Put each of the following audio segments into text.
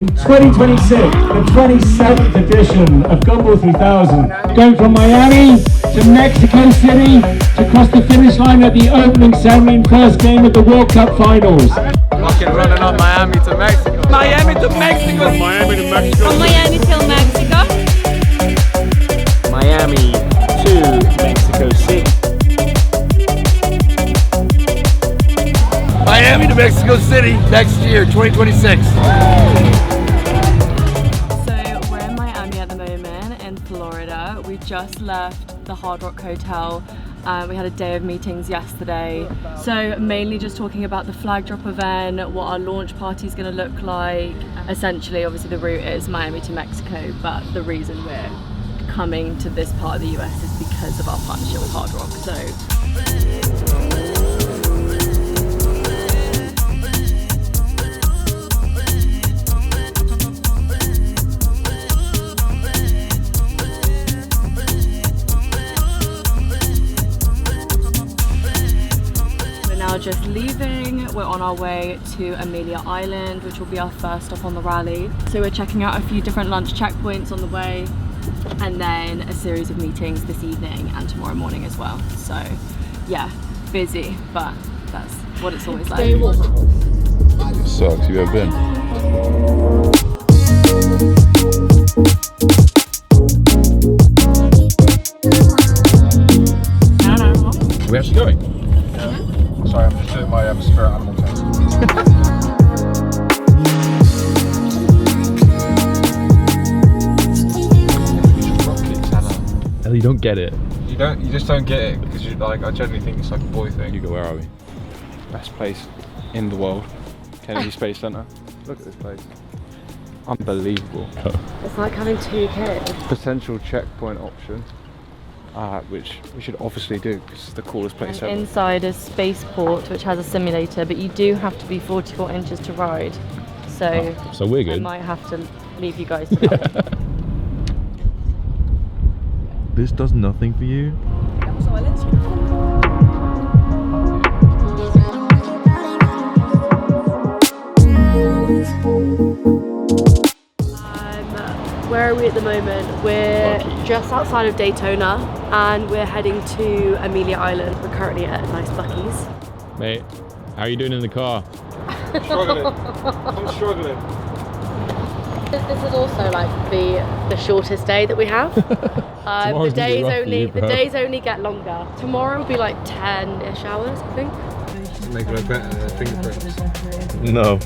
2026, the 27th edition of Gumball 3000. Going from Miami to Mexico City to cross the finish line at the opening ceremony and first game of the World Cup Finals. Fucking running on Miami to Mexico. Miami to Mexico. From Miami to Mexico. From Miami till Mexico. Miami to Mexico City. Miami to Mexico City next year, 2026. Florida. We just left the Hard Rock Hotel. We had a day of meetings yesterday. So mainly just talking about the flag drop event, what our launch party is going to look like. Essentially, obviously the route is Miami to Mexico, but the reason we're coming to this part of the US is because of our partnership with Hard Rock. So just leaving, we're on our way to Amelia Island, which will be our first stop on the rally. So we're checking out a few different lunch checkpoints on the way, and then a series of meetings this evening and tomorrow morning as well. So yeah, busy, but that's what it's always like. It sucks. You ever been? Are we actually going? Sorry, I'm just doing my spirit animal test. Ellie, you don't get it. You just don't get it because you like. I generally think it's like a boy thing. You go, where are we? Best place in the world, Kennedy Space Center. Look at this place. Unbelievable. It's like having two kids. Potential checkpoint option. Which we should obviously do because it's the coolest place ever. Inside is Spaceport, which has a simulator, but you do have to be 44 inches to ride. So, so we're good. I might have to leave you guys to that. This does nothing for you? Where are we at the moment? We're just outside of Daytona and we're heading to Amelia Island. We're currently at a nice Buc-ee's. Mate, how are you doing in the car? Struggling. I'm struggling. This is also like the shortest day that we have. The days only get longer. Tomorrow will be like 10-ish hours, I think. Make it look better than fingerprints. No.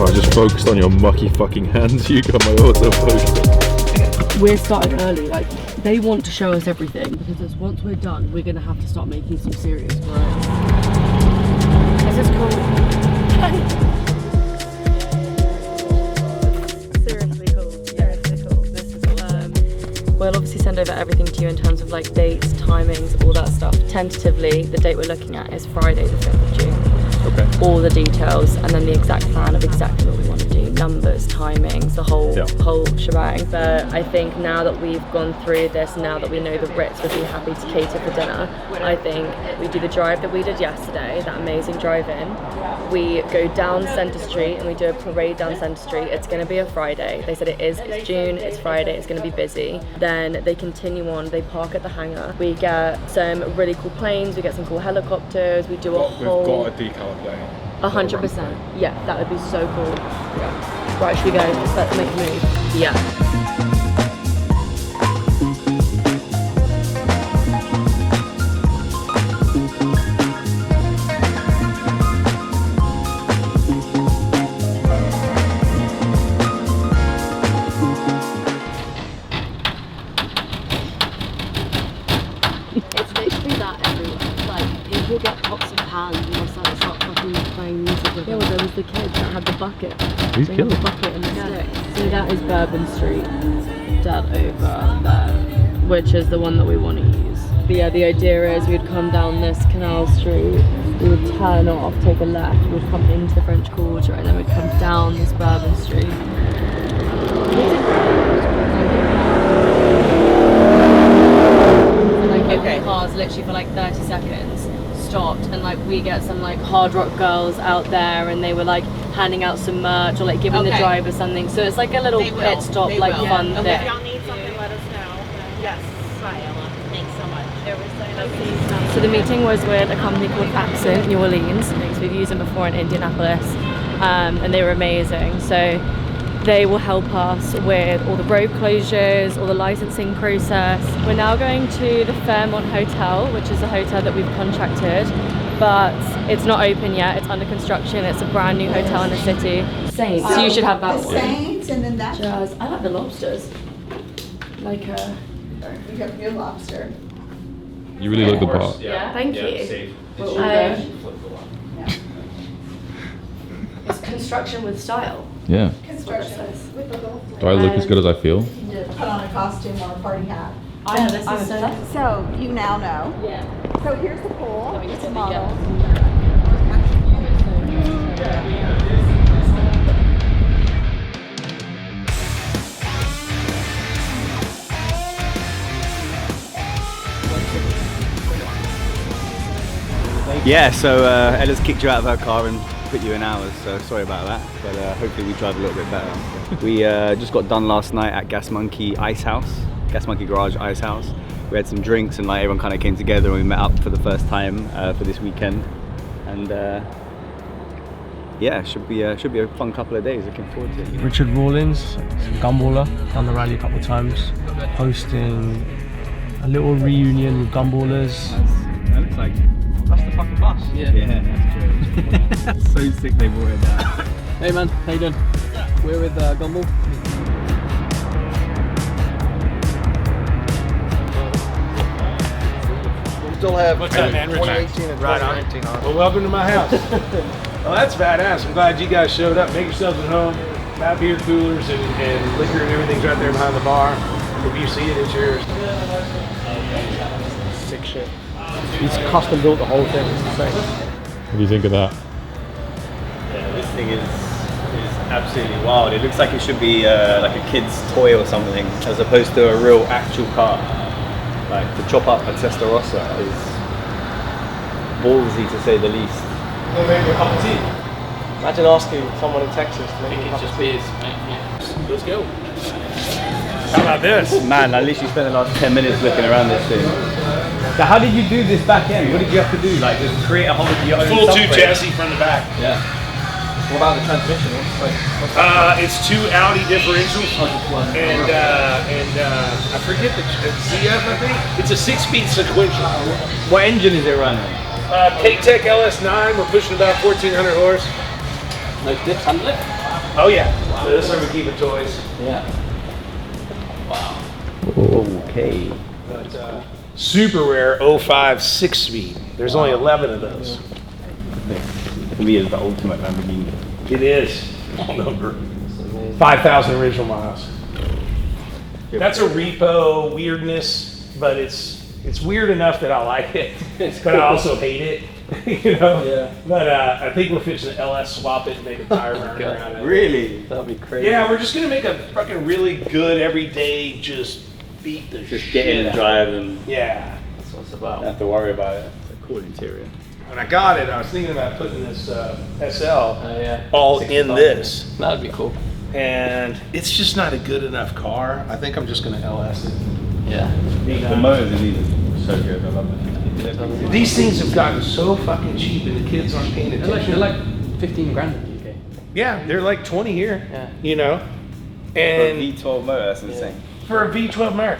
I just focused on your mucky fucking hands. You got my autofocus. We're starting early. Like they want to show us everything because once we're done, we're gonna have to start making some serious work. This is cool. Seriously cool. Seriously cool. This is we'll obviously send over everything to you in terms of like dates, timings, all that stuff. Tentatively, the date we're looking at is Friday the 5th of June. Okay. All the details and then the exact plan of exactly what we want to do, numbers, timings, the whole shebang. But I think now that we've gone through this, now that we know the Ritz would be happy to cater for dinner, I think we do the drive that we did yesterday, that amazing drive-in. We go down Center Street and we do a parade down Center Street. It's going to be a Friday. They said it's June, it's Friday, it's going to be busy. Then they continue on, they park at the hangar. We get some really cool planes, we get some cool helicopters, we do a whole... We've got a decal plane. 100%. Yeah, that would be so cool. Yeah. Right, should we go? Let's make a move. Yeah. It's literally that everywhere. Like, people get pots and pans and they'll start fucking playing music with them. Yeah, well, there was the kids that had the bucket. He's They killing. had the bucket and the stick. So that is Bourbon Street, dead over there, which is the one that we want to use. But yeah, the idea is we'd come down this canal street, we would turn off, take a left, we'd come into the French Quarter, and then we'd come down this Bourbon Street. literally for like 30 seconds stopped, and like we get some like hard rock girls out there, and they were like handing out some merch or like giving the driver something. So it's like a little pit stop, like fun thing. If y'all need something, let us know. Yes. Bye, Ella. Thanks so much. So the meeting was with a company called Accent New Orleans. So we've used them before in Indianapolis, and they were amazing. So they will help us with all the road closures, all the licensing process. We're now going to the Fairmont Hotel, which is the hotel that we've contracted, but it's not open yet. It's under construction. It's a brand new hotel in the city. Saints. So you should have that one. Saints, and then that. Jazz. I like the lobsters. Like a. You have your lobster. You really like the bar. Yeah. Thank you. Safe. It's construction with style. Yeah. Construction with a little Do I look as good as I feel? put on a costume or a party hat. This is So you now know. Yeah. So here's the pool. It's a model. Yeah, so Ella's kicked you out of her car and put you in ours, so sorry about that, but hopefully we drive a little bit better. We just got done last night at Gas Monkey Garage Ice House. We had some drinks and like everyone kind of came together and we met up for the first time for this weekend. And yeah, should be a fun couple of days, looking forward to it. Richard Rawlings, Gumballer, done the rally a couple of times, hosting a little reunion with Gumballers. That looks like that's the fucking bus. Yeah, that's true. So sick they brought it down. Hey man, how you doing? We're with Gumball. Still have What's up, man? 2018 and 2019 on. Well, welcome to my house. Well, that's badass. I'm glad you guys showed up. Make yourselves at home. My beer coolers and liquor and everything's right there behind the bar. If you see it, it's yours. Sick shit. He's custom built the whole thing. It's insane. What do you think of that? Yeah, this thing is absolutely wild. It looks like it should be like a kid's toy or something, as opposed to a real actual car. Like to chop up a Testarossa is ballsy to say the least. We'll make a cup of tea. Imagine asking someone in Texas to make a cup of tea. Let's go. How about this? Man, I literally spent the last 10 minutes looking around this thing. So how did you do this back end? What did you have to do? Like just create a whole of your own Full subframe? tube chassis from the back. Yeah. What about the transmission? It's two Audi differentials, and I forget the ZF. I think it's a 6-speed sequential. What engine is it running? K-Tech LS9. We're pushing about 1,400 horse. No dips handle it? Oh yeah. So this is where we keep the toys. Yeah. Okay. But, super rare 05 6-speed. There's only 11 of those. For me, it's the ultimate Lamborghini. It is. All number. 5,000 original miles. That's a repo weirdness, but it's weird enough that I like it, but I also hate it. You know. Yeah. But I think we're fixing to LS swap it and make a tire burner around it. Really? That'd be crazy. Yeah, we're just gonna make a fucking really good everyday just beat the Just shit get in and out. drive and Yeah. That's what it's about. don't have to worry about it. It's a cool interior. When I got it, I was thinking about putting this SL Yeah. all in 65. this, That'd be cool. and it's just not a good enough car. I think I'm just gonna LS it. Yeah. The motors in these are so good. I love them. These things have gotten so fucking cheap, and the kids aren't paying attention. They're like 15 grand in the UK. Yeah, they're like 20 here. Yeah. You know, For a and V12 motor, that's insane. for a V12 Merc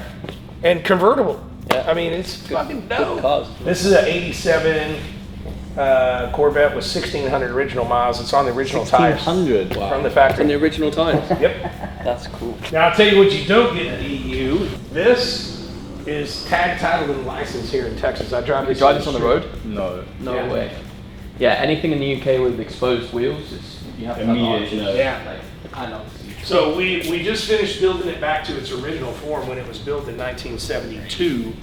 and convertible. Yeah. I mean, it's fucking dope. Good cars. This is an '87 Corvette with 1,600 original miles. It's on the original tires 100. from the On factory. the original tires. Yep. That's cool. Now I'll tell you what you don't get in the EU. This is tag, titled, and licensed here in Texas. I drive You drive this on the road? No. No Yeah. way. Yeah, anything in the UK with exposed wheels, you have to have Immediate, arches. Yeah. Like, I know. So we just finished building it back to its original form when it was built in 1972,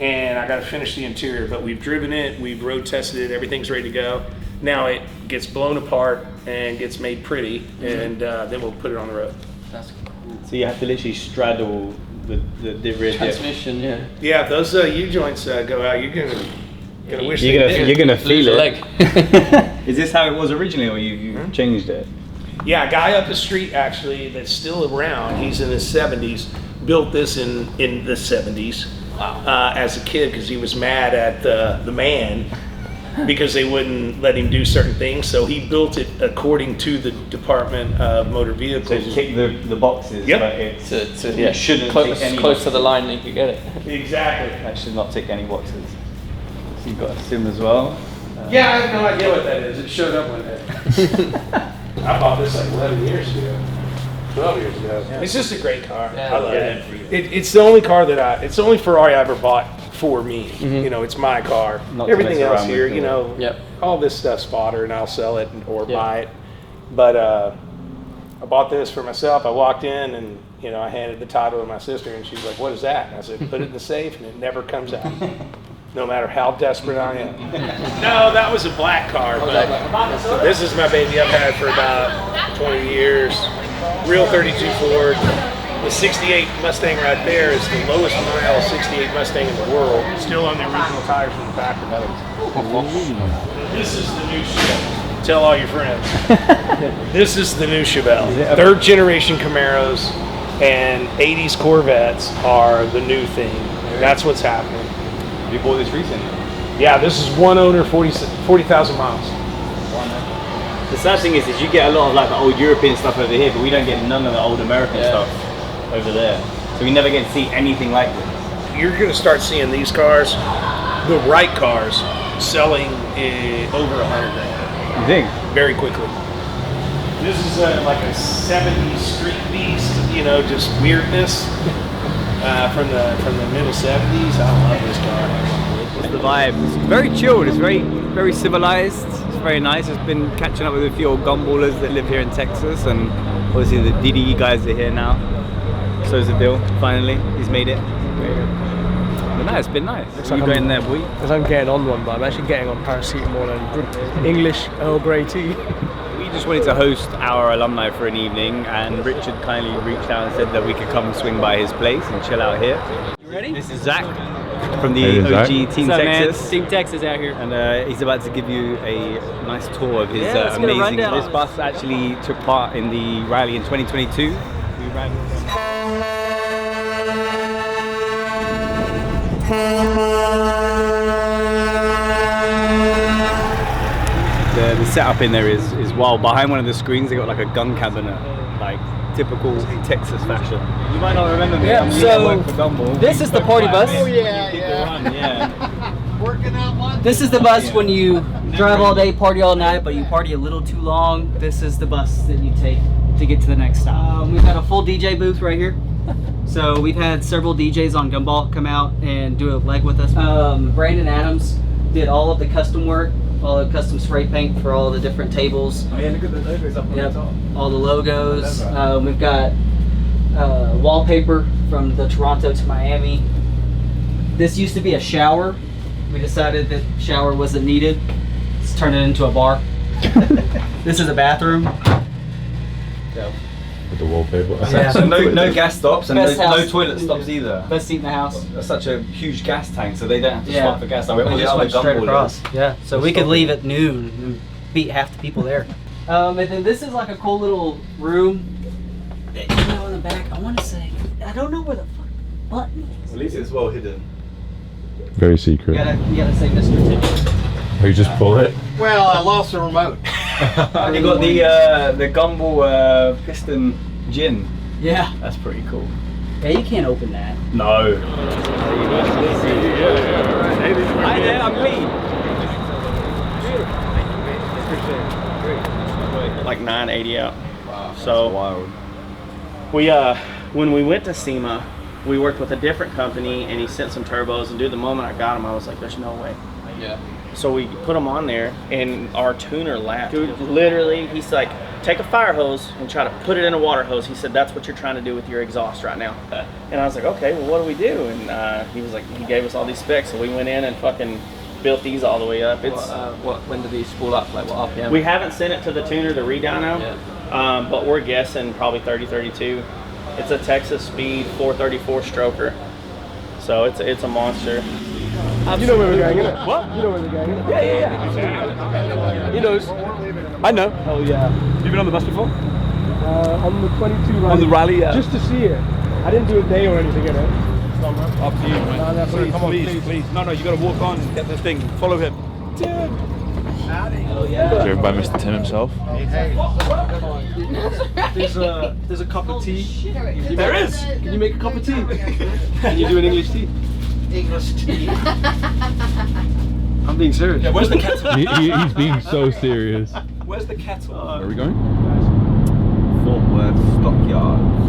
and I got to finish the interior. But we've driven it, we've road tested it, everything's ready to go. Now it gets blown apart and gets made pretty, and then we'll put it on the road. That's cool. So you have to literally straddle the rear transmission, yeah. Yeah, if those U-joints go out, you're gonna wish they did. You're gonna feel Lose a it. Is this how it was originally, or you changed it? Yeah, a guy up the street actually that's still around. He's in his 70s. Built this in the 70s. Wow. As a kid, because he was mad at the man because they wouldn't let him do certain things. So he built it according to the Department of Motor Vehicles. So you tick the boxes, Yep. but it shouldn't close to the line that you get it. Exactly. That should not tick any boxes. So you've got a sim as well. Yeah, I have no idea what that is. It showed up one day. I bought this like 11 years ago. 12 years ago. Yeah. It's just a great car. Yeah, I love it. It's the only car that it's the only Ferrari I ever bought for me. You know, it's my car. Not Everything to mess else around here, with you know, all this stuff's fodder and I'll sell it or buy it. But I bought this for myself. I walked in and, you know, I handed the title to my sister and she's like, what is that? And I said, put it in the safe and it never comes out. No matter how desperate I am. No, that was a black car, but this is my baby I've had for about 20 years. Real 32 Ford. The 68 Mustang right there is the lowest mile 68 Mustang in the world. Still on the original tires from the factory. This is the new Chevelle. Tell all your friends. This is the new Chevelle. Third generation Camaros and 80s Corvettes are the new thing. That's what's happening. You bought this recently? Yeah, this is one owner, 40,000 miles. The sad thing is you get a lot of like the old European stuff over here, but we don't get none of the old American stuff over there. So we never get to see anything like this. You're going to start seeing these cars, the right cars, selling over 100 grand. You think? Very quickly. This is like a 70s street beast, you know, just weirdness. From the middle 70s. I love this car. It's the vibe. It's very chilled. It's very civilized. It's very nice. I've been catching up with a few old gumballers that live here in Texas, and obviously the DDE guys are here now. So's the deal. Finally, he's made it. But no, it's been nice. Looks What like you got in there, boy? Because I'm getting on one, but I'm actually getting on paracetamol and good English Earl Grey tea. We just wanted to host our alumni for an evening, and Richard kindly reached out and said that we could come and swing by his place and chill out here. You ready? This is Zach from the OG Team Texas. Team Texas out here. And he's about to give you a nice tour of his amazing. This bus actually took part in the rally in 2022. We ran. The setup in there is wild. Behind one of the screens they got like a gun cabinet, like typical Texas fashion. You might not remember me. Yeah, so for Gumball. this is the party bus. Oh yeah. Working out one. This is the bus when you drive all day, party all night, but you party a little too long. This is the bus that you take to get to the next stop. We've got a full DJ booth right here. So we've had several DJs on Gumball come out and do a leg with us. Brandon Adams did all of the custom work, all the custom spray paint for all the different tables. Oh yeah, look at the logos up on the top. All the logos. We've got wallpaper from the Toronto to Miami. This used to be a shower. We decided that shower wasn't needed. Let's turn it into a bar. This is a bathroom. With the wallpaper. Yeah. So no gas stops and Best no house. toilet stops either. Best seat in the house. That's such a huge gas tank, so they don't have to Yeah. swap for gas. Like all We the just other went straight Gumballers. across. Yeah. So Just we could stop leave it. at noon and beat half the people there. And then this is like a cool little room. You know, in the back, I want to say, I don't know where the fuck button is. At least it's well hidden. Very secret. You gotta say Mr. Ticket. Oh, you just pull it? Well, I lost the remote. And you got the Gumball piston gin. Yeah. That's pretty cool. Yeah, you can't open that. No. Hi there, I'm Lee. Like 980 out. Wow. So Wild. we when we went to SEMA, we worked with a different company and he sent some turbos, and dude, the moment I got them I was like, there's no way. Yeah. So we put them on there and our tuner laughed. Dude, literally, he's like, take a fire hose and try to put it in a water hose. He said, that's what you're trying to do with your exhaust right now. And I was like, okay, well, what do we do? And he was like, he gave us all these specs. So we went in and fucking built these all the way up. It's when did these spool up? Like what RPM? We haven't sent it to the tuner, the redyno, but we're guessing probably 30, 32. It's a Texas Speed 434 stroker. So it's a monster. You know where we're going, innit? What? You know where we're going, innit? Yeah. He knows. I know. Oh yeah. You been on the bus before? On the 22 rally. On the rally, yeah. Just to see it. I didn't do a day or anything in it. Up to you, man. No, please. No, you gotta walk on and get the thing. Follow him. Dude. Driven by Mr. Tim himself. Hey. There's a cup of tea. There is. Can you make a cup of tea? Can you do an English tea? English tea. I'm being serious. Yeah, where's the kettle? He's being so serious. Where's the kettle? Where are we going? Fort Worth Stockyards,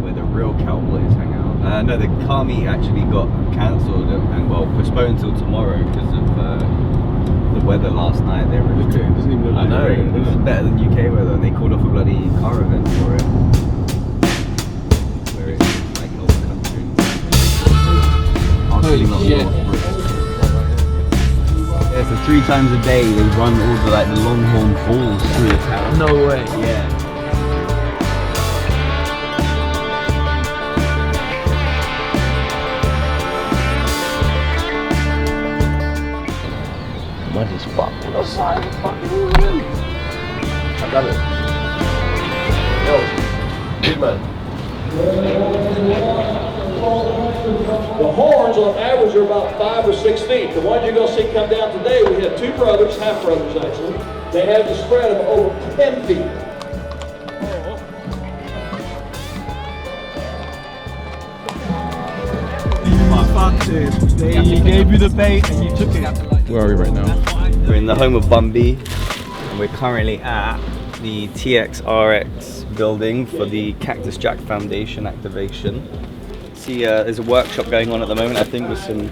where the real cowboys hang out. No, the car meet actually got cancelled and well postponed till tomorrow because of the weather last night. They were I know, it was better than UK weather. They called off a bloody car event for it. Where it's like all the country. Holy shit. Yeah, so 3 times a day they run all the like the Longhorn balls through the town. No way. Yeah. Mud is fucked. I got it. Yo, good man. The horns on average are about 5 or 6 feet. The ones you're going to see come down today, we have 2 brothers, half brothers actually. They have the spread of over 10 feet. He gave you the bait and you took it. Where are we right now? We're in the home of Bumby, and we're currently at the TXRX building for the Cactus Jack Foundation activation. See, there's a workshop going on at the moment, I think, with some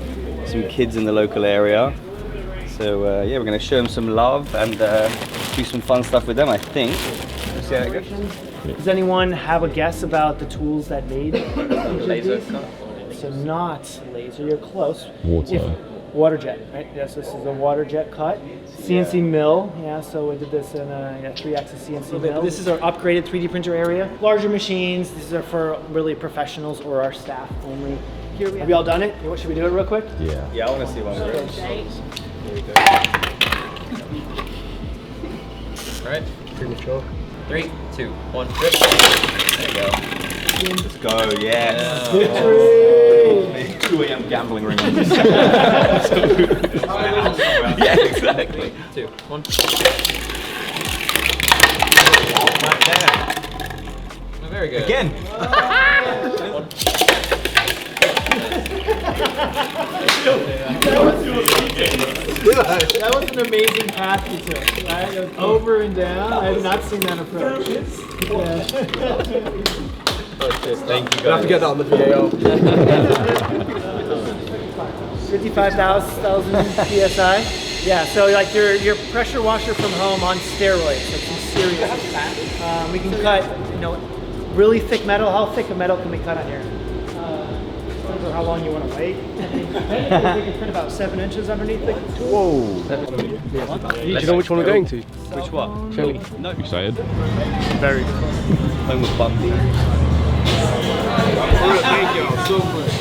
kids in the local area. So yeah, we're going to show them some love and do some fun stuff with them, I think. Let's see how it goes. Does anyone have a guess about the tools that made Laser cut. So not laser, you're close. Water. Water jet, right? Yes, this is a water jet cut. CNC mill, yeah, so we did this in a 3-axis CNC mill. This is our upgraded 3D printer area. Larger machines, these are for really professionals or our staff only. Here we have you all done it? Should we do it real quick? Yeah. Yeah, I want to see one. Here we go. Alright. 3, 2, 1, rip. There you go. Let's go, yeah. Victory! 2 AM gambling ring. Yeah, exactly. 2, 1. Right there. Oh, very good. Again. That was an amazing path you took. Right? It was over and down. I have not seen that approach. Yeah. Thank you guys. We'll have to get that on the video. 55,000 PSI. Yeah, so like your pressure washer from home on steroids, like some serious. We can cut, really thick metal. How thick of metal can we cut on here? Depends on how long you want to wait. We can fit about 7 inches underneath the tool. Whoa. Do you know which one we're going to? Which one? Chili. No. Excited? Very. Home of Bumby. Thank you. So much.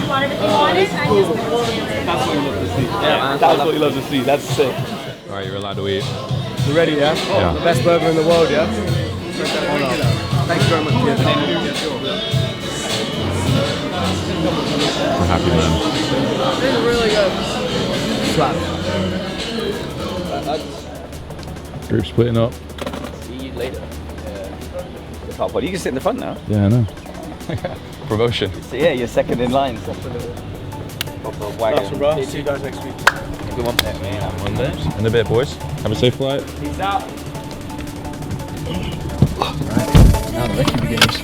That's what he loves to see. Yeah, that's what he loves to see. That's sick. Alright, you're allowed to eat. You ready, yeah? Yeah. The best burger in the world, yeah? Thanks very much. We're happy, man. This is really good. Slap. Group splitting up. See you later. It's hard, but you can sit in the front now. Yeah, I know. Promotion. So yeah, you're second in line. So. Awesome, bro. See you guys next week. Good one. Monday. In a bit, boys. Have a safe flight. Peace out. Now the lecture begins.